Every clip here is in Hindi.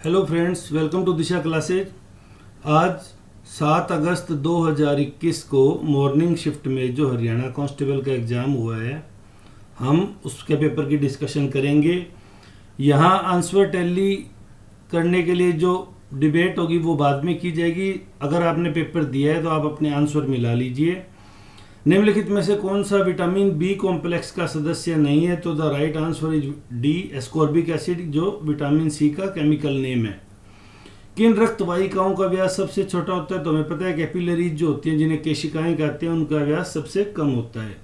Hello friends, welcome to Disha classes. आज 7 अगस्त 2021 को मॉर्निंग शिफ्ट में जो हरियाणा कांस्टेबल का एग्ज़ाम हुआ है, हम उसके पेपर की डिस्कशन करेंगे। यहाँ आंसर टैली करने के लिए जो डिबेट होगी वो बाद में की जाएगी। अगर आपने पेपर दिया है तो आप अपने आंसर मिला लीजिए। निम्नलिखित में से कौन सा विटामिन बी कॉम्प्लेक्स का सदस्य नहीं है? तो the right answer is D, ascorbic acid, जो विटामिन सी का केमिकल नेम है। किन रक्त वाहिकाओं का व्यास सबसे छोटा होता है? तो हमें पता है कैपिलरीज जो होती हैं, जिन्हें केशिकाएं कहते हैं, उनका व्यास सबसे कम होता है।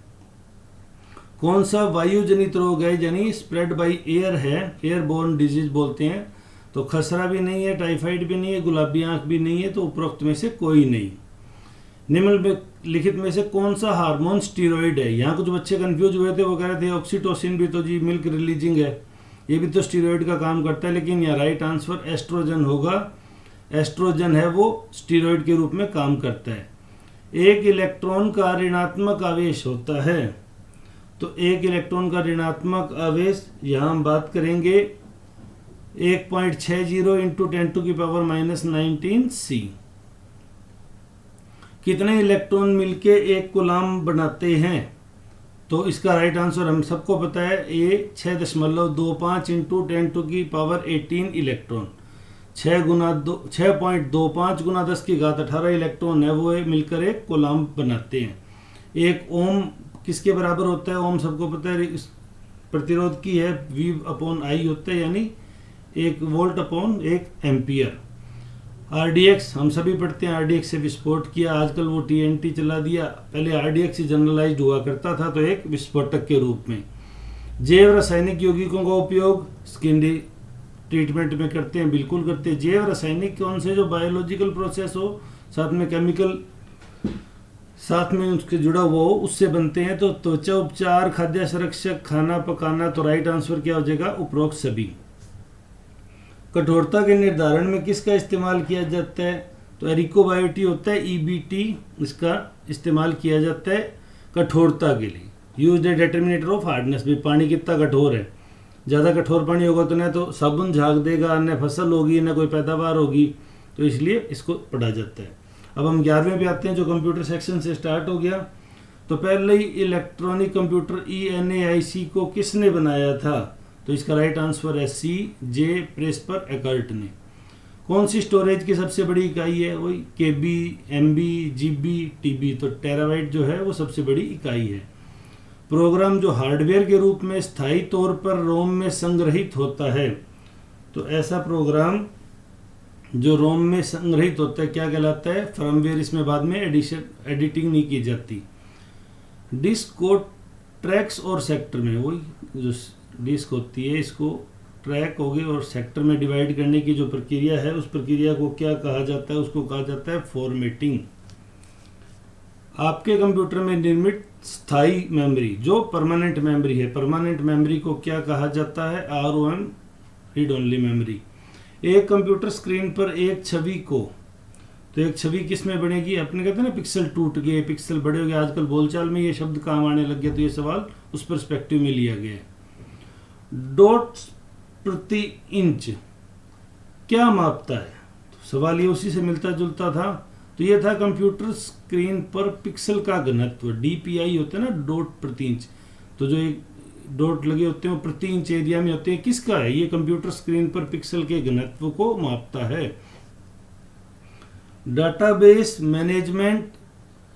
कौन सा वायु जनित रोग है, यानी स्प्रेड बाई एयर है, एयरबोर्न डिजीज बोलते हैं? तो खसरा भी नहीं है, टाइफाइड भी नहीं है, गुलाबी आंख भी नहीं है, तो उपरोक्त में से कोई नहीं। निम्नलिखित में से कौन सा हार्मोन स्टीरॉइड है? यहाँ कुछ बच्चे कंफ्यूज हुए थे, वो कह रहे थे ऑक्सीटोसिन भी तो जी मिल्क रिलीजिंग है, ये भी तो स्टीरॉइड का काम करता है, लेकिन यहाँ राइट आंसर एस्ट्रोजन होगा। एस्ट्रोजन है वो स्टीरॉइड के रूप में काम करता है। एक इलेक्ट्रॉन का ऋणात्मक आवेश होता है, तो एक इलेक्ट्रॉन का ऋणात्मक आवेश यहाँ हम बात करेंगे 1.60 इंटू 10⁻⁻19 C। कितने इलेक्ट्रॉन मिलके एक कूलाम बनाते हैं? तो इसका राइट आंसर हम सबको पता है, ये 6.25 इंटू 10⁻18 इलेक्ट्रॉन, 6.25 गुना 10⁻18 इलेक्ट्रॉन है वो मिलकर एक कूलाम बनाते हैं। एक ओम किसके बराबर होता है? ओम सबको पता है, इस प्रतिरोध की है, V/I होता है, यानी 1 वोल्ट अपॉन 1 एम्पियर। RDX हम सभी पढ़ते हैं, RDX से विस्फोट किया, आजकल वो TNT चला दिया, पहले RDX जनरलाइज्ड हुआ करता था, तो एक विस्फोटक के रूप में। जैव रासायनिक यौगिकों का उपयोग स्किन ट्रीटमेंट में करते हैं, बिल्कुल करते हैं। जैव रासायनिक कौन से? जो बायोलॉजिकल प्रोसेस हो, साथ में केमिकल साथ में उसके जुड़ा हुआ हो, उससे बनते हैं। तो त्वचा उपचार, खाद्य संरक्षक, खाना पकाना, तो राइट आंसर क्या हो जाएगा? उपरोक्त सभी। कठोरता के निर्धारण में किसका इस्तेमाल किया जाता है? तो एरिकोबायोटी होता है, EBT, इसका इस्तेमाल किया जाता है कठोरता के लिए। यूज द डिटर्मिनेटर ऑफ हार्डनेस, भी पानी कितना कठोर है। ज़्यादा कठोर पानी होगा तो न तो साबुन झाग देगा, न फसल होगी, न कोई पैदावार होगी, तो इसलिए इसको पढ़ा जाता है। अब हम 11वें पे आते हैं, जो कंप्यूटर सेक्शन से स्टार्ट हो गया। तो पहले ही इलेक्ट्रॉनिक कंप्यूटर ENIAC को किसने बनाया था? तो इसका राइट आंसर है C, प्रेस्पर एकर्ट ने। कौन सी स्टोरेज की सबसे बड़ी इकाई है? वही KB, MB, GB, TB, तो टेराबाइट जो है वो सबसे बड़ी इकाई है। प्रोग्राम जो हार्डवेयर के रूप में स्थायी तौर पर रोम में संग्रहित होता है, तो ऐसा प्रोग्राम जो रोम में संग्रहित होता है क्या कहलाता है? फर्मवेयर। इसमें बाद में एडिटिंग नहीं की जाती। डिस्क को ट्रैक्स और सेक्टर में, वही जो डिस्क होती है, इसको ट्रैक हो गए और सेक्टर में डिवाइड करने की जो प्रक्रिया है, उस प्रक्रिया को क्या कहा जाता है? उसको कहा जाता है फॉर्मेटिंग। आपके कंप्यूटर में निर्मित स्थायी मेमोरी, जो परमानेंट मेमोरी है, परमानेंट मेमोरी को क्या कहा जाता है? ROM, read only memory. एक कंप्यूटर स्क्रीन पर एक छवि को, तो एक छवि किस में बनेगी? अपने कहते हैं ना, पिक्सल टूट गए, पिक्सल बड़े हो गए, आजकल बोलचाल में ये शब्द काम आने लग गया, तो ये सवाल उस पर्सपेक्टिव में लिया गया है। डॉट प्रति इंच क्या मापता है? तो सवाल ये उसी से मिलता जुलता था। तो ये था कंप्यूटर स्क्रीन पर पिक्सल का घनत्व, DPI होता है ना, डॉट प्रति इंच। तो जो एक डॉट लगे होते हैं वो प्रति इंच एरिया में होते हैं, किसका है? ये कंप्यूटर स्क्रीन पर पिक्सल के घनत्व को मापता है। डाटाबेस मैनेजमेंट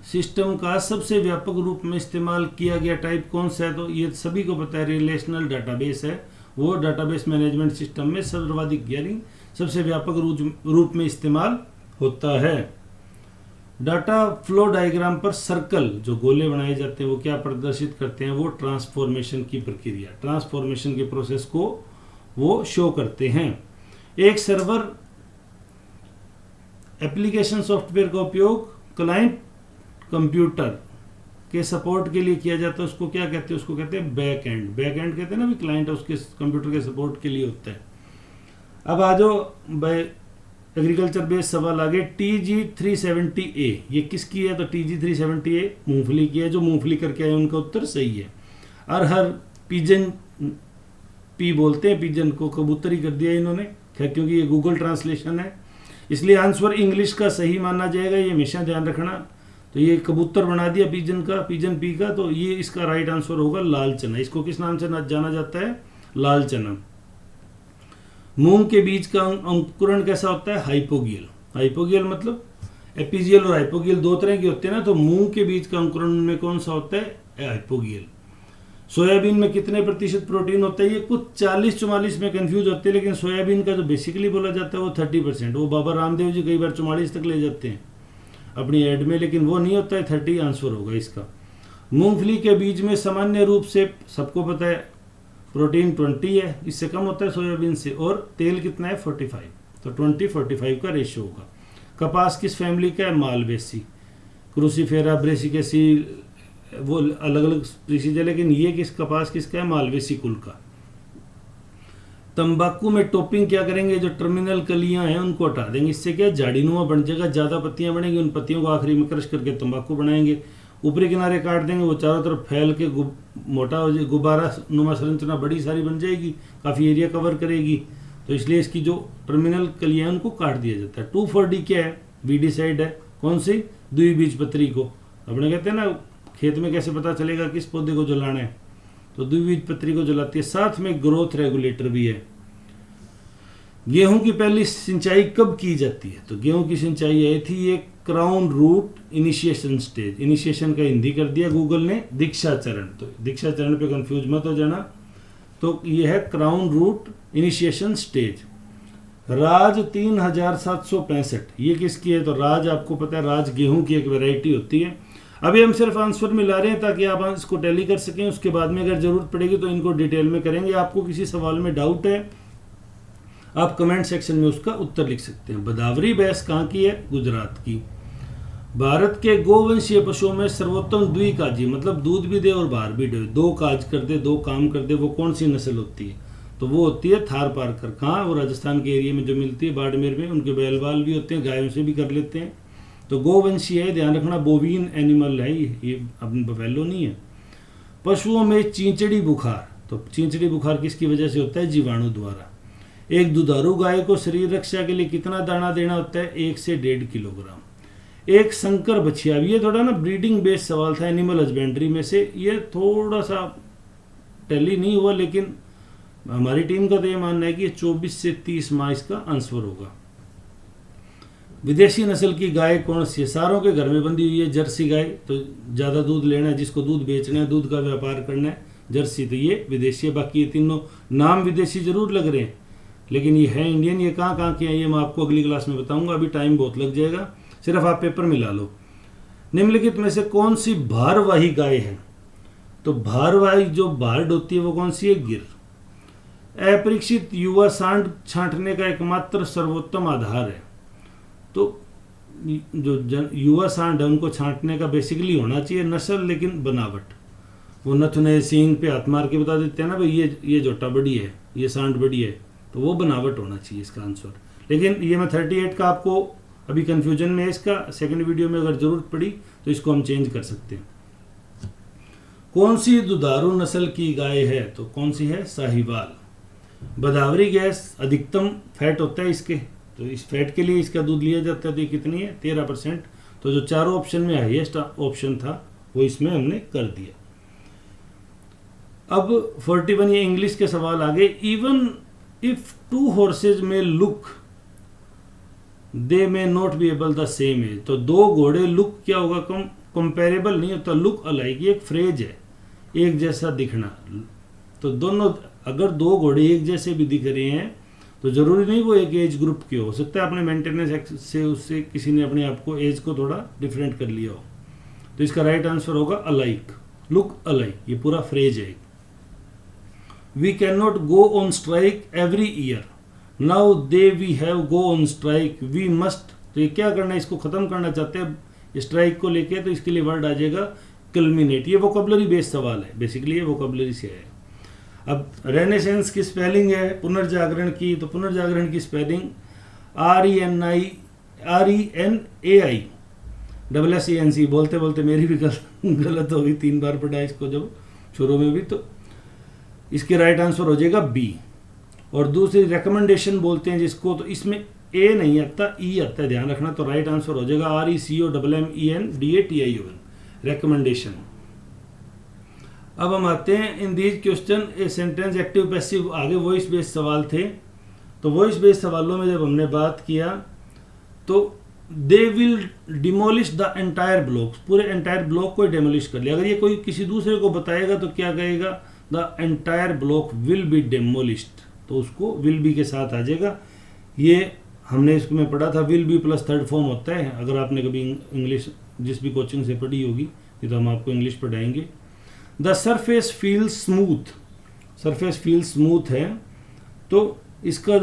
सिस्टम का सबसे व्यापक रूप में इस्तेमाल किया गया टाइप कौन सा है? तो ये सभी को पता है, रिलेशनल डाटाबेस है वो डाटाबेस मैनेजमेंट सिस्टम में सर्वाधिक, यानी सबसे व्यापक रूप में इस्तेमाल होता है। डाटा फ्लो डायग्राम पर सर्कल, जो गोले बनाए जाते हैं, वो क्या प्रदर्शित करते हैं? वो ट्रांसफॉर्मेशन की प्रक्रिया, ट्रांसफॉर्मेशन के प्रोसेस को वो शो करते हैं। एक सर्वर एप्लीकेशन सॉफ्टवेयर का उपयोग क्लाइंट कंप्यूटर के सपोर्ट के लिए किया जाता है, उसको क्या कहते हैं? उसको कहते हैं बैक एंड। बैक एंड कहते हैं ना, भी क्लाइंट उसके कंप्यूटर के सपोर्ट के लिए होता है। अब आ जाओ एग्रीकलचर बेस्ड सवाल आगे। TG370A ये किसकी है? तो TG370A मूंगफली की है। जो मूंगफली करके आए उनका उत्तर सही है। अरहर, पिजन, पी बोलते हैं पिजन को, कबूतरी कर दिया इन्होंने, क्योंकि ये गूगल ट्रांसलेशन है, इसलिए आंसर इंग्लिश का सही माना जाएगा, ये हमेशा ध्यान रखना। तो ये कबूतर बना दिया पिजन का, पिजन पी का, तो ये इसका राइट आंसर होगा लाल चना। इसको किस नाम से जाना जाता है? लाल चना। मूंग के बीज का अंकुरण कैसा होता है? हाइपोगियल। हाइपोगियल मतलब एपिजियल और हाइपोगियल दो तरह की होते हैं ना, तो मूंग के बीज का अंकुरण में कौन सा होता है? हाइपोगियल। सोयाबीन में कितने प्रतिशत प्रोटीन होता है? ये कुछ 40-44 में कंफ्यूज होते हैं, लेकिन सोयाबीन का जो बेसिकली बोला जाता है वो 30%। वो बाबा रामदेव जी कई बार 44 तक ले जाते हैं अपनी ऐड में, लेकिन वो नहीं होता है, 30 आंसर होगा इसका। मूंगफली के बीज में सामान्य रूप से सबको पता है प्रोटीन 20 है, इससे कम होता है सोयाबीन से, और तेल कितना है? 45। तो 20-45 का रेशियो होगा। कपास किस फैमिली का है? मालवेसी। क्रूसीफेरा, ब्रेसिकेसी, वो अलग अलग स्पीशीज है, लेकिन ये कपास किसका है? मालवेसी कुल का। तंबाकू में टॉपिंग क्या करेंगे? जो टर्मिनल कलियां हैं उनको हटा देंगे, इससे क्या जाड़ीनुमा बन जाएगा, ज़्यादा पत्तियां बनेंगी, उन पत्तियों को आखिरी में क्रश करके तंबाकू बनाएंगे। ऊपरी किनारे काट देंगे, वो चारों तरफ फैल के मोटा हो जाए, गुब्बारा नुमा संरचना बड़ी सारी बन जाएगी, काफ़ी एरिया कवर करेगी। तो इसलिए इसकी जो टर्मिनल कलियां उनको काट दिया जाता है। 2,4-D क्या है? वीडिसाइड है। कौन सी? द्विबीजपत्री को। अपने कहते हैं ना खेत में कैसे पता चलेगा किस पौधे को जलाना है, तो द्विबीजपत्री को जलाती है। साथ में ग्रोथ रेगुलेटर भी है। गेहूं की पहली सिंचाई कब की जाती है? तो गेहूं की सिंचाई आई थी ये crown root initiation stage. Initiation का हिंदी कर दिया गूगल ने दीक्षा चरण, तो दीक्षा चरण पे कंफ्यूज मत हो जाना। तो ये है क्राउन रूट इनिशिएशन स्टेज। राज 3765 ये किसकी है? तो राज आपको पता है, राज गेहूं की एक वैरायटी होती है। अभी हम सिर्फ आंसर मिला रहे हैं ताकि आप इसको टैली कर सकें, उसके बाद में अगर जरूरत पड़ेगी तो इनको डिटेल में करेंगे। आपको किसी सवाल में डाउट है, आप कमेंट सेक्शन में उसका उत्तर लिख सकते हैं। बदावरी भैंस कहाँ की है? गुजरात की। भारत के गोवंशीय पशुओं में सर्वोत्तम द्विकाजी, मतलब दूध भी दे और बाहर भी दे, दो काज कर दे, दो काम कर दे, वो कौन सी नस्ल होती है? तो वो होती है थार पारकर। कहाँ? वो राजस्थान के एरिया में जो मिलती है, बाड़मेर में। उनके बैल बाल भी होते हैं, गायों से भी कर लेते हैं। तो गोवंशीय है, ध्यान रखना, बोवीन एनिमल है ये अपनी बफेलो नहीं है। पशुओं में चींचड़ी बुखार, तो चींचड़ी बुखार किसकी वजह से होता है? जीवाणु द्वारा। एक दुधारू गाय को शरीर रक्षा के लिए कितना दाना देना होता है? 1 से 1.5 किलोग्राम। एक संकर बछिया, ये थोड़ा ना ब्रीडिंग बेस्ड सवाल था एनिमल हस्बेंड्री में से, ये थोड़ा सा टैली नहीं हुआ, लेकिन हमारी टीम का तो ये मानना है कि 24 से 30 माह इसका आंसर होगा। विदेशी नस्ल की गाय कौन सी है? सारों के घर में बंधी हुई है जर्सी गाय, तो ज़्यादा दूध लेना है, जिसको दूध बेचना है, दूध का व्यापार करना है, जर्सी, तो ये विदेशी है। बाकी ये तीनों नाम विदेशी जरूर लग रहे हैं, लेकिन ये है इंडियन। ये कहाँ कहाँ के हैं ये मैं आपको अगली क्लास में बताऊंगा, अभी टाइम बहुत लग जाएगा, सिर्फ आप पेपर मिला लो। निम्नलिखित में से कौन सी भारवाही गाय है? तो भारवाही जो भारड होती है वो कौन सी है? गिर। अपरीक्षित युवा सांड छांटने का एकमात्र सर्वोत्तम आधार है। तो जो युवा सांड है उनको छांटने का बेसिकली होना चाहिए नस्ल, लेकिन बनावट। वो नथुने सींग पे हाथ मार के बता देते हैं ना भाई ये जोटा बड़ी है, ये सांड बड़ी है, तो वो बनावट होना चाहिए इसका आंसर। लेकिन ये मैं 38 का आपको अभी कंफ्यूजन में है, इसका सेकंड वीडियो में अगर जरूरत पड़ी तो इसको हम चेंज कर सकते हैं। कौन सी दुधारू नस्ल की गाय है? तो कौन सी है? साहिवाल। बदावरी गैस अधिकतम फैट होता है इसके, तो इस फैट के लिए इसका दूध लिया जाता है, तो ये कितनी है? 13%। तो जो चारों ऑप्शन में हाईएस्ट ऑप्शन था वो इसमें हमने कर दिया। अब 41 ये इंग्लिश के सवाल आ गए। इवन इफ 2 horses में look they may not be able the same age, तो 2 घोड़े लुक क्या होगा? कंपेरेबल नहीं होता, लुक अलाइक, ये एक फ्रेज है, एक जैसा दिखना। तो दोनों अगर 2 घोड़े एक जैसे भी दिख रहे हैं तो जरूरी नहीं वो एक एज ग्रुप के हो सकता है अपने मेंटेनेंस से उससे किसी ने अपने आप को एज को थोड़ा डिफरेंट कर लिया हो। तो इसका राइट आंसर होगा अलाइक, लुक अलाइक, ये पूरा फ्रेज है। We can not go on strike every year, now that we have go on strike, we must. तो ये क्या करना है? इसको खत्म करना चाहते हैं स्ट्राइक को लेके, तो इसके लिए वर्ड आ जाएगा कल्मिनेट। ये वोकैबुलरी बेस्ड सवाल है, बेसिकली ये वोकैबुलरी से है। अब रेनेसेंस की स्पेलिंग है पुनर्जागरण की, तो पुनर्जागरण की स्पेलिंग RENAI बोलते बोलते मेरी भी गलत हो गई, 3 बार पढ़ा इसको जब शुरू में भी। तो इसके राइट आंसर हो जाएगा बी। और दूसरी रिकमेंडेशन बोलते हैं जिसको, तो इसमें ए नहीं आता, ई आता है, ध्यान रखना। तो राइट आंसर हो जाएगा RECOMMENDATION, रिकमेंडेशन। अब हम आते हैं in these question a sentence active passive, आगे वॉइस बेस्ड सवाल थे। तो वॉइस बेस्ड सवालों में जब हमने बात किया तो they will demolish the entire block, पूरे एंटायर ब्लॉक को डेमोलिश कर लिया। अगर ये कोई किसी दूसरे को बताएगा तो क्या कहेगा, the entire block will be demolished, तो उसको विल बी के साथ आ जाएगा। ये हमने इसमें पढ़ा था, will be plus third form होता है। अगर आपने कभी इंग्लिश जिस भी कोचिंग से पढ़ी होगी, ये तो हम आपको इंग्लिश पढ़ाएंगे। The surface feel smooth, surface feel smooth है, तो इसका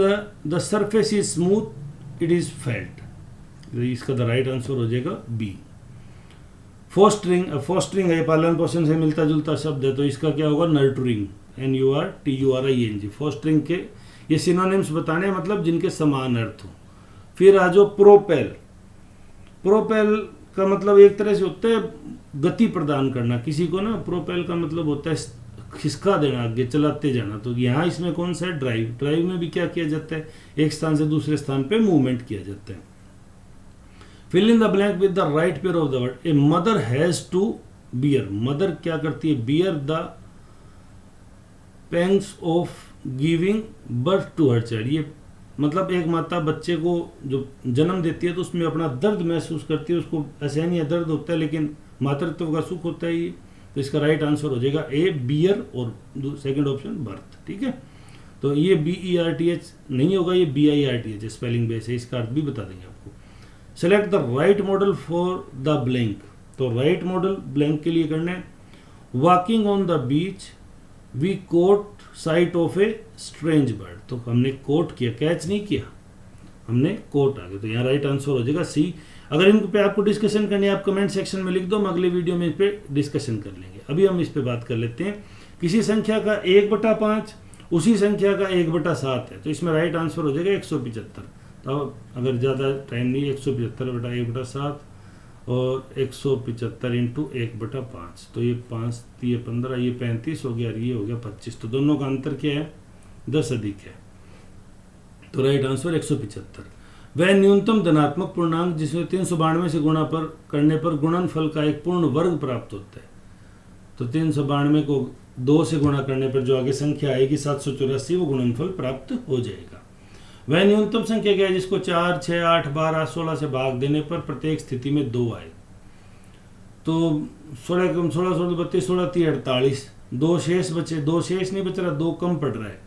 the surface is smooth it is felt, इसका द राइट आंसर हो जाएगा बी। फोस्टरिंग, फोस्टरिंग है, पालन पोषण से मिलता जुलता शब्द है, तो इसका क्या होगा, नर्टरिंग, NURTURING। फोस्टरिंग के ये सिनोनिम्स बताने मतलब जिनके समान अर्थ हो। फिर आ जाओ प्रोपेल, प्रोपेल का मतलब एक तरह से होता है गति प्रदान करना किसी को ना, प्रोपेल का मतलब होता है खिसका देना, आगे चलाते जाना। तो यहाँ इसमें कौन सा है, ड्राइव। ड्राइव में भी क्या किया जाता है, एक स्थान से दूसरे स्थान पे मूवमेंट किया जाता है। Fill in the blank with the right pair of the word. A mother has to bear, mother क्या करती है, bear the pangs of giving birth to her child. ये मतलब एक माता बच्चे को जो जन्म देती है तो उसमें अपना दर्द महसूस करती है, उसको असहनीय दर्द होता है, लेकिन मातृत्व का सुख होता है ये। तो इसका राइट आंसर हो जाएगा ए बियर और सेकंड ऑप्शन बर्थ। ठीक है, तो ये BERTH नहीं होगा, ये BIRTH स्पेलिंग बेस है, इसका अर्थ भी बता देंगे आपको। Select the right modal for the blank, तो राइट मॉडल ब्लैंक के लिए करना है। Walking on the beach we caught sight of a strange bird, तो हमने कोट किया, कैच नहीं किया, हमने कोट आ गया, तो यहाँ राइट आंसर हो जाएगा सी। अगर इन पे आपको डिस्कशन करनी है आप कमेंट सेक्शन में लिख दो, हम अगले वीडियो में इस पर डिस्कशन कर लेंगे। अभी हम इस पे बात कर लेते हैं। किसी संख्या का 1/5 उसी संख्या का 1/7 है, तो इसमें राइट आंसर हो जाएगा 175। तो अगर ज़्यादा टाइम नहीं, 175/1/7 और 175 इंटू 1/5, तो ये 5 ये 15 ये 35 हो गया और ये हो गया 25। तो दोनों का अंतर क्या है, 10 अधिक है, तो राइट आंसर 175। वह न्यूनतम धनात्मक पूर्णांक जिसमें 392 से गुणा पर करने पर गुणनफल का एक पूर्ण वर्ग प्राप्त होता है। तो 392 को 2 से गुणा करने पर जो आगे संख्या आएगी 784, वो गुणनफल प्राप्त हो जाएगा। वह न्यूनतम संख्या क्या है जिसको 4, 6, 8, 12, 16 से भाग देने पर प्रत्येक स्थिति में 2 आए। तो 16 कम 16, 16, 32, 16, 30, 48, 2 शेष बचे, 2 शेष नहीं बच रहा, 2 कम पड़ रहा है।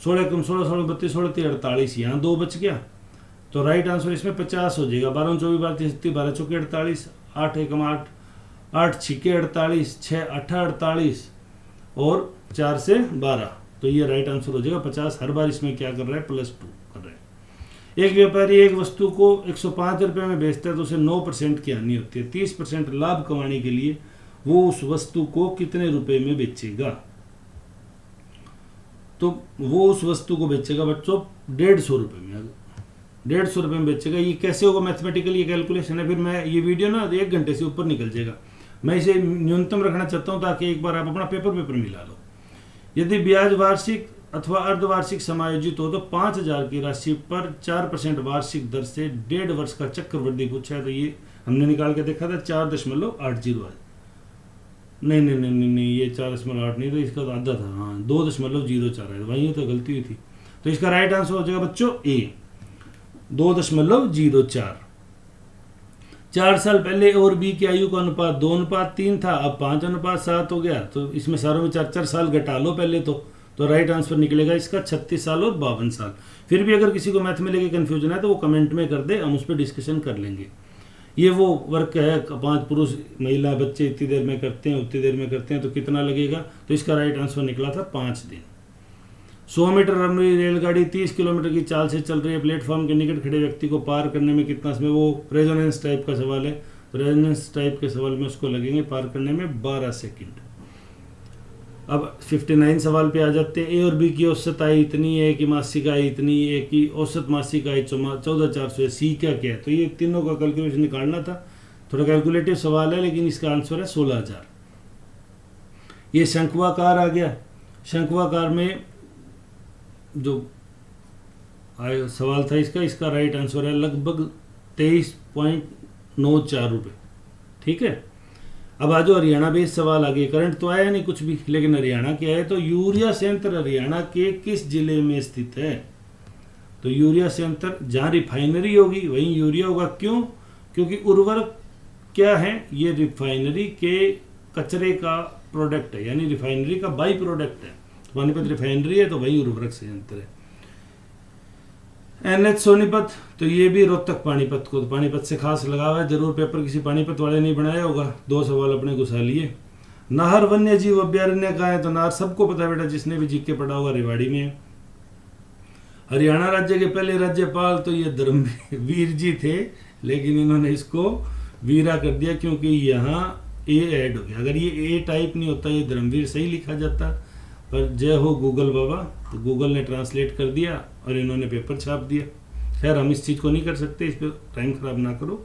16 कम 16, 16, 32, 16, 30, 48, यहाँ 2 बच गया, तो राइट आंसर इसमें 50 हो जाएगा। 12, 24, 32, 12, 4, 48, 8, 1, 8, 8, 6, 48, 6, 8, 48 और 4 से 12, तो ये राइट आंसर हो जाएगा 50। हर बार इसमें क्या कर रहा है, +2 कर रहा है। एक व्यापारी एक वस्तु को 105 रुपये में बेचता है तो उसे 9% की हानि होती है। 30% लाभ कमाने के लिए वो उस वस्तु को कितने रुपए में बेचेगा, तो वो उस वस्तु को बेचेगा बच्चों 150 रुपये में, 150 रुपये में बेचेगा। ये कैसे होगा, मैथमेटिकल ये कैलकुलेशन है। फिर मैं ये वीडियो ना 1 घंटे से ऊपर निकल जाएगा, मैं इसे न्यूनतम रखना चाहता हूँ ताकि एक बार आप अपना पेपर मिला लो। यदि ब्याज वार्षिक अथवा अर्धवार्षिक समायोजित हो तो 5000 की राशि पर 4% वार्षिक दर से 1.5 वर्ष का चक्रवृद्धि पूछा है, तो ये हमने निकाल के देखा था 4.80 है। नहीं, ये 4.8 नहीं, तो इसका तो आधा था, हाँ 2.04 है, वहीं तो गलती हुई थी। तो इसका राइट आंसर हो जाएगा बच्चों ए, 2.04। 4 साल पहले और बी की आयु का अनुपात 2:3 था, अब 5:7 हो गया। तो इसमें सारों में 4 साल घटा लो पहले तो राइट आंसर निकलेगा इसका 36 साल और 52 साल। फिर भी अगर किसी को मैथ में लेके कन्फ्यूजन है तो वो कमेंट में कर दे, हम उस पर डिस्कशन कर लेंगे। ये वो वर्क है, 5 पुरुष महिला बच्चे इतनी देर में करते हैं, उतनी देर में करते हैं, तो कितना लगेगा, तो इसका राइट आंसर निकला था 5 दिन। 100 मीटर लंबी रेलगाड़ी 30 किलोमीटर की चाल से चल रही है, प्लेटफॉर्म के निकट खड़े व्यक्ति को पार करने में कितना समय, वो रेजोनेंस टाइप का सवाल है, तो रेजोनेंस टाइप के सवाल में उसको लगेंगे पार करने में 12 सेकंड। अब 59 सवाल पे आ जाते हैं। ए और बी की औसत आय इतनी है, कि मासिक आय इतनी है, कि औसत मासिक आय 14,400 है, सी क्या है, तो ये तीनों का कैलकुलेशन निकालना था। थोड़ा कैलकुलेटिव सवाल है लेकिन इसका आंसर है 16,000। ये शंक्वाकार आ गया, शंक्वाकार में जो सवाल था इसका राइट आंसर है लगभग 23.94 रुपये। ठीक है, अब आज हरियाणा बेस्ड सवाल आगे। करंट तो आया नहीं कुछ भी, लेकिन हरियाणा क्या है, तो यूरिया संयंत्र हरियाणा के किस जिले में स्थित है? तो यूरिया संयंत्र जहाँ रिफाइनरी होगी वहीं यूरिया होगा। क्यों? क्योंकि उर्वरक क्या है, ये रिफाइनरी के कचरे का प्रोडक्ट है, यानी रिफाइनरी का बाई प्रोडक्ट है। पानीपत रिफाइनरी है तो वही उर्वरक संयंत्र है। NH सोनीपत, तो ये भी रोहतक पानीपत को, तो पानीपत से खास लगाव है, जरूर पेपर किसी पानीपत वाले नहीं बनाया होगा। 2 सवाल अपने घुसा लिए। नाहर वन्य जीव अभ्यारण्य कहाँ है? तो नाहर सबको पता है बेटा, जिसने भी जीके पढ़ा होगा, रेवाड़ी में। हरियाणा राज्य के पहले राज्यपाल तो ये धर्मवीर जी थे, लेकिन इन्होंने इसको वीरा कर दिया क्योंकि यहाँ ए ऐड हो गया। अगर ये ए टाइप नहीं होता, ये धर्मवीर सही लिखा जाता। पर जय हो गूगल बाबा, तो गूगल ने ट्रांसलेट कर दिया और इन्होंने पेपर छाप दिया। खैर हम इस चीज़ को नहीं कर सकते, इस पर टाइम खराब ना करो।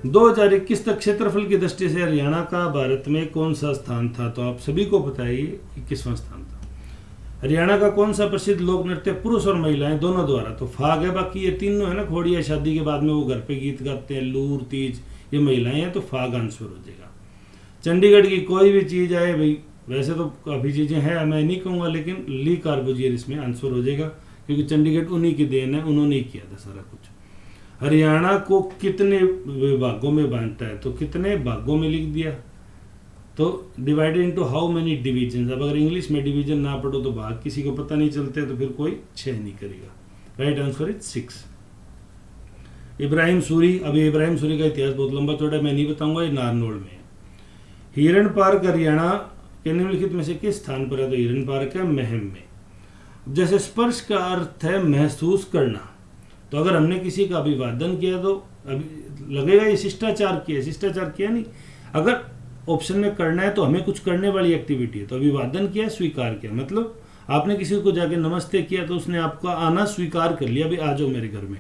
2021 तक क्षेत्रफल की दृष्टि से हरियाणा का भारत में कौन सा स्थान था? तो आप सभी को पता है ये 21वां स्थान था। हरियाणा का कौन सा प्रसिद्ध लोक नृत्य पुरुष और महिलाएं दोनों द्वारा? तो फाग है, बाकी ये तीनों है ना, खोड़िया शादी के बाद में वो घर पे गीत गाते हैं, लूर तीज, ये महिलाएं हैं, तो फाग आंसर हो जाएगा। चंडीगढ़ की कोई भी चीज़ आए भाई, वैसे तो काफ़ी चीज़ें हैं, मैं नहीं कहूँगा, लेकिन ली कार्बोजियर इसमें आंसर हो जाएगा, क्योंकि चंडीगढ़ उन्हीं की देन है, उन्होंने ही किया था सारा कुछ। हरियाणा को कितने विभागों में बांटता है? तो कितने भागों में लिख दिया, तो divided into how many division. अब अगर इंग्लिश में डिवीजन ना पढ़ो तो भाग किसी को पता नहीं चलते, तो फिर कोई 6 नहीं करेगा। Right answer is 6। Ibrahim Suri, अभी इब्राहिम सूरी का इतिहास बहुत लंबा चौड़ा है, मैं नहीं बताऊंगा, ये नारनौल में है। हिरण पार्क हरियाणा के निम्नलिखित में से किस स्थान पर है? तो हिरण पार्क है महम में। जैसे स्पर्श का अर्थ है महसूस करना, तो अगर हमने किसी का अभिवादन किया तो अभी लगेगा ये शिष्टाचार किया, शिष्टाचार किया नहीं। अगर ऑप्शन में करना है तो हमें कुछ करने वाली एक्टिविटी है, तो अभिवादन किया, स्वीकार किया, मतलब आपने किसी को जाके नमस्ते किया तो उसने आपका आना स्वीकार कर लिया, अभी आ जाओ मेरे घर में।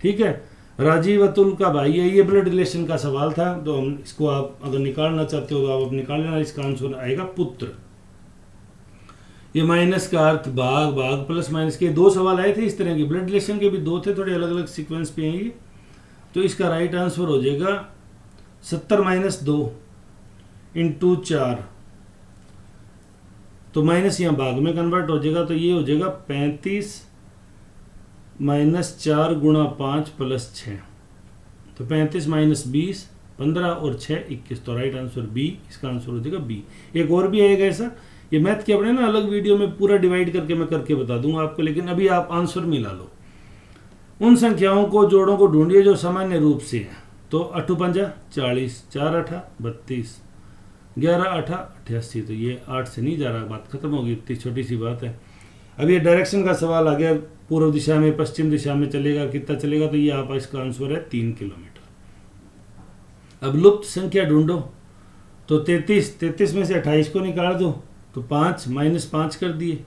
ठीक है, राजीव अतुल का भाई है, ये ब्लड रिलेशन का सवाल था, तो हम इसको आप अगर निकालना चाहते हो तो आप निकाल लेना। इसका आंसर आएगा पुत्र। ये माइनस का अर्थ भाग, भाग प्लस माइनस के 2 सवाल आए थे इस तरह के, ब्लड रिलेशन के भी 2 थे, थोड़े अलग अलग सीक्वेंस पे हैं ये। तो इसका राइट आंसर हो जाएगा 70 - 2 × 4, तो माइनस यहाँ भाग में कन्वर्ट हो जाएगा, तो ये हो जाएगा 35 - 4 × 5 + 6, तो 35 - 20 15 और 6 21, तो राइट आंसर बी, इसका आंसर हो जाएगा बी। एक और भी आएगा ऐसा, ये मैथ के अपने ना अलग वीडियो में पूरा डिवाइड करके मैं करके बता दूंगा आपको, लेकिन अभी आप आंसर मिला लो। उन संख्याओं को, जोड़ों को ढूंढिए जो सामान्य रूप से है। तो 8 × 5 = 40, 4 × 8 = 32, 11 × 8 = 88, तो ये 8 से नहीं जा रहा, बात खत्म होगी, इतनी छोटी सी बात है। अब ये डायरेक्शन का सवाल आ गया, पूर्व दिशा में पश्चिम दिशा में चलेगा, कितना चलेगा, तो ये आप इसका आंसर है 3 किलोमीटर। अब लुप्त संख्या ढूंढो, तो 33 में से 28 को निकाल दो, तो 5 - 5 कर दिए,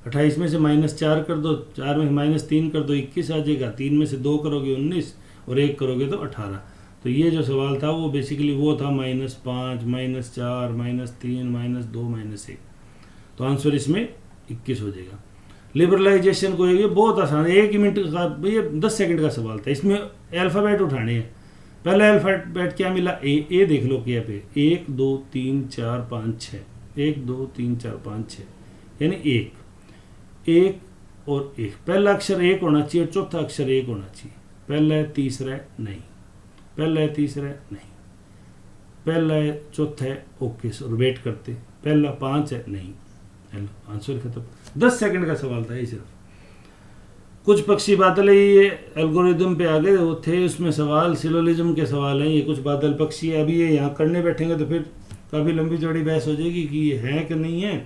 28 में से -4 कर दो, 4 में से -3 कर दो, 21 आ जाएगा, 3 में से 2 करोगे 19 और 1 करोगे तो 18। तो ये जो सवाल था वो बेसिकली वो था -5 -4 -3 -2 -1, तो आंसर इसमें 21 हो जाएगा। लिबरलाइजेशन को ये बहुत आसान है, 1 मिनट का, ये 10 सेकंड का सवाल था। इसमें अल्फ़ाबेट उठाने हैं। पहला अल्फ़ाबेट क्या मिला? ए देख लो क्या पे, 1 2 3 4 5 6, 1 2 3 4 5 6, यानी 1 और 1। पहला अक्षर 1 होना चाहिए, चौथा अक्षर 1 होना चाहिए। पहला है, तीसरा है, नहीं। पहला है, तीसरा है, नहीं। पहला है, चौथा है, ओके सर, वेट करते। पहला 5 है, नहीं। हेलो, आंसर खत्म। 10 सेकंड का सवाल था ये सिर्फ। कुछ पक्षी बादल है, ये एल्गोरिदम पे आ गए वो थे, उसमें सवाल सिलोजिज्म के सवाल हैं। ये कुछ बादल पक्षी है, अभी ये यहाँ करने बैठेंगे तो फिर काफ़ी लंबी चौड़ी बहस हो जाएगी कि ये है कि नहीं है।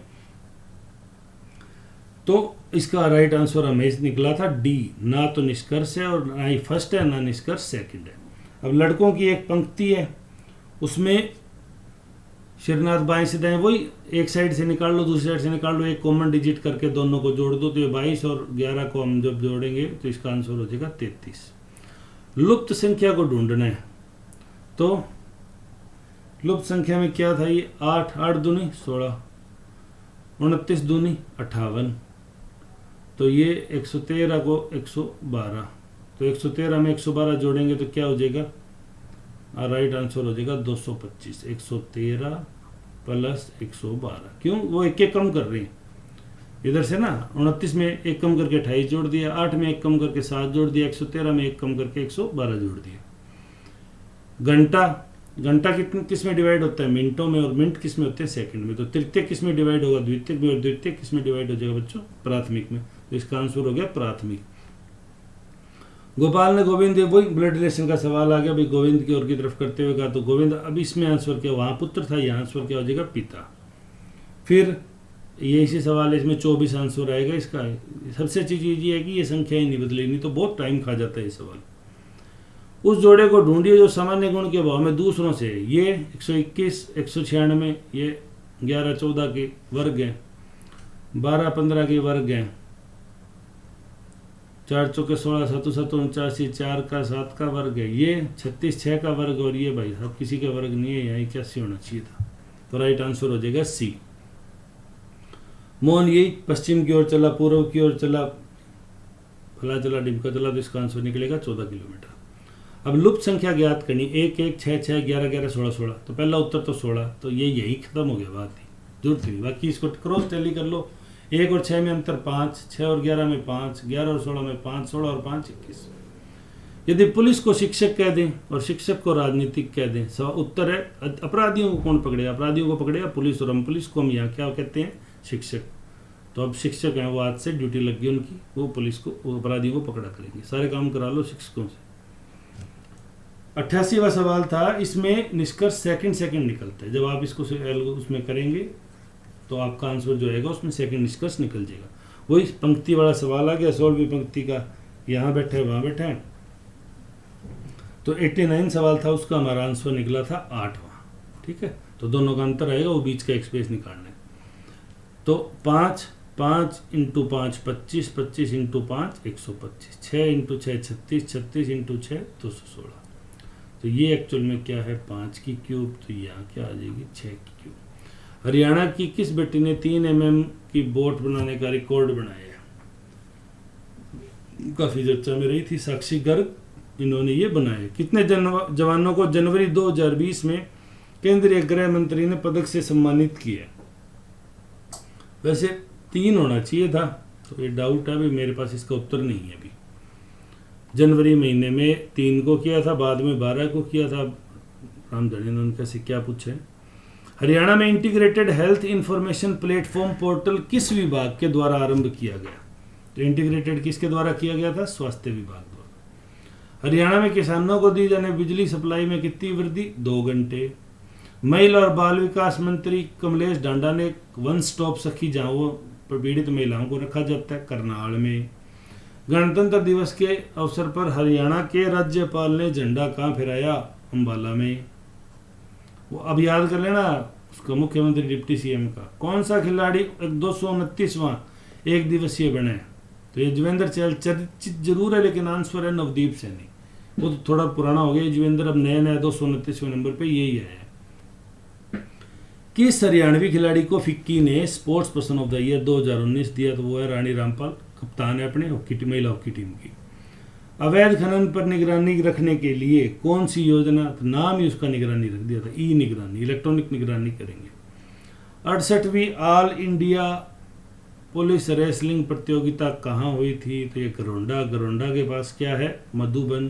तो इसका राइट आंसर हमें निकला था डी, ना तो निष्कर्ष है और ना ही फर्स्ट है, ना निष्कर्ष सेकंड है। अब लड़कों की एक पंक्ति है, उसमें शिरनाथ बाएं से दाएं, वही एक साइड से निकाल लो, दूसरी साइड से निकाल लो, एक कॉमन डिजिट करके दोनों को जोड़ दो, तो ये 22 और 11 को हम जब जोड़ेंगे तो इसका आंसर हो जाएगा 33। लुप्त संख्या को ढूंढना है, तो लुप्त संख्या में क्या था ये? 8 8 दूनी 16, 29 दूनी 58, तो ये 113 को 112, तो 113 में 112 जोड़ेंगे तो क्या हो जाएगा, राइट आंसर हो जाएगा 225। 113 प्लस 112, क्यों, वो एक एक कम कर रहे हैं इधर से ना, 29 में एक कम करके 28 जोड़ दिया, 8 में एक कम करके 7 जोड़ दिया, 113 में एक कम करके 112 जोड़ दिया। घंटा किस में डिवाइड होता है, मिनटों में, और मिनट किस में होते हैं, सेकंड में। तो तृतीय किस में डिवाइड होगा, द्वितीय में, और द्वितीय किस में डिवाइड हो जाएगा बच्चों, प्राथमिक में। तो इसका आंसर हो गया प्राथमिक। गोपाल ने गोविंद, वही ब्लड रिलेशन का सवाल आ गया भाई, गोविंद की ओर की तरफ करते हुए कहा, तो गोविंद, अब इसमें आंसर क्या, वहां पुत्र था, यहाँ आंसर क्या हो जाएगा, पिता। फिर ये इसी सवाल है, इसमें 24 आंसर आएगा इसका। सबसे अच्छी चीज ये है कि ये संख्या ही नहीं बदलेगी, नहीं तो बहुत टाइम खा जाता है ये सवाल। उस जोड़े को ढूंढिए जो सामान्य गुण के भाव में दूसरों से, ये 121, 196, ये 11, 14 के वर्ग हैं, 12, 15 के वर्ग हैं, 4 चौके 16, 7 7 49, 4 का 7 का वर्ग है, ये 36 6 का वर्ग, और ये भाई साहब किसी का वर्ग नहीं है, यहाँ 81 होना चाहिए था। तो राइट आंसर हो जाएगा सी। मोहन यही पश्चिम की ओर चला, पूर्व की ओर चला, फला चला, डिमका चला, तो इसका आंसर निकलेगा 14 किलोमीटर। अब लुप्त संख्या ज्ञात करनी, 1 1 6 6 11 11 16 16, तो पहला उत्तर तो 16, तो ये यही खत्म हो गया, बात ही जरूरत नहीं। बाकी इसको क्रॉस टैली कर लो, 1 और 6 में अंतर 5, 6 और 11 में 5, 11 और 16 में 5, 16 और 5 21। यदि पुलिस को शिक्षक कह दें और शिक्षक को राजनीतिक कह दें, उत्तर है अपराधियों को कौन पकड़ेगा, अपराधियों को पकड़ेगा पुलिस, और हम पुलिस को हम यहाँ क्या कहते हैं, शिक्षक। तो अब शिक्षक हैं, वो आज से ड्यूटी लग गई उनकी, वो पुलिस को, वो अपराधियों को पकड़ा करेंगे, सारे काम करा लो शिक्षकों से। 88वां सवाल था, इसमें निष्कर्ष सेकंड निकलता है, जब आप इसको उसमें करेंगे तो आपका आंसर जो आएगा उसमें सेकंड निष्कर्ष निकल जाएगा। वही पंक्ति वाला सवाल आ गया, 16वीं पंक्ति का, यहाँ बैठे वहाँ बैठे हैं। तो 89 सवाल था, उसका हमारा आंसर निकला था 8वां, ठीक है। तो दोनों का अंतर आएगा, वो बीच का एक स्पेस निकालना है। तो 5 5 × 5 25, 25 × 5 125, 6 × 6 36, 36 × 6 216। तो ये एक्चुअल में क्या है, 5 की क्यूब, तो यहाँ क्या आ जाएगी 6 की क्यूब। हरियाणा की किस बेटी ने 3 mm की बोट बनाने का रिकॉर्ड बनाया, काफी चर्चा में रही थी, साक्षी गर्ग, इन्होंने ये बनाया। कितने जवानों को जनवरी 2020 में केंद्रीय गृह मंत्री ने पदक से सम्मानित किया, वैसे 3 होना चाहिए था, तो ये डाउट है, अभी मेरे पास इसका उत्तर नहीं है। अभी जनवरी महीने में 3 को किया था, बाद में 12 को किया था, राम जाने उनका से क्या पूछे। हरियाणा में integrated health information platform portal किस विभाग के द्वारा आरंभ किया गया, तो इंटीग्रेटेड किसके द्वारा किया गया था, स्वास्थ्य विभाग द्वारा। हरियाणा में किसानों को दी जाने बिजली सप्लाई में कितनी वृद्धि, 2 घंटे। महिला और बाल विकास मंत्री कमलेश ढांडा ने वन स्टॉप सखी जहाँ वो पीड़ित महिलाओं को रखा जाता है, करनाल में। गणतंत्र दिवस के अवसर पर हरियाणा के राज्यपाल ने झंडा कहाँ फहराया, अम्बाला में। वो अब याद कर लेना उसका, मुख्यमंत्री डिप्टी सीएम का। कौन सा खिलाड़ी 229वां एक दिवसीय बने, तो ये युजवेंद्र चहल चर्चित जरूर है, लेकिन आंसर है नवदीप सैनी। वो तो थोड़ा पुराना हो गया युजवेंद्र, अब नया 229वें नंबर पे यही है। किस हरियाणवी खिलाड़ी को फिक्की ने sports person of the year 2019 दिया, तो वो है रानी रामपाल, कप्तान है अपने महिला हॉकी टीम की। अवैध खनन पर निगरानी रखने के लिए कौन सी योजना, तो नाम ही उसका निगरानी रख दिया था, ई निगरानी, इलेक्ट्रॉनिक निगरानी करेंगे। 68वीं ऑल इंडिया पुलिस रेसलिंग प्रतियोगिता कहाँ हुई थी, तो ये गरोंडा के पास क्या है, मधुबन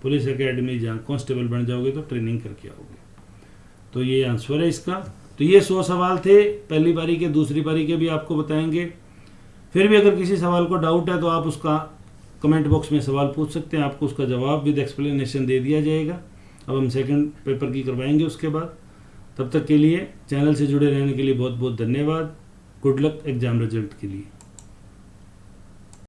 पुलिस एकेडमी, जहाँ कांस्टेबल बन जाओगे तो ट्रेनिंग करके आओगे। तो ये आंसर है इसका। तो ये 100 सवाल थे पहली बारी के, दूसरी बारी के भी आपको बताएंगे। फिर भी अगर किसी सवाल को डाउट है तो आप उसका कमेंट बॉक्स में सवाल पूछ सकते हैं, आपको उसका जवाब विद एक्सप्लेनेशन दे दिया जाएगा। अब हम सेकंड पेपर की करवाएंगे उसके बाद। तब तक के लिए चैनल से जुड़े रहने के लिए बहुत बहुत धन्यवाद। गुड लक एग्जाम रिजल्ट के लिए।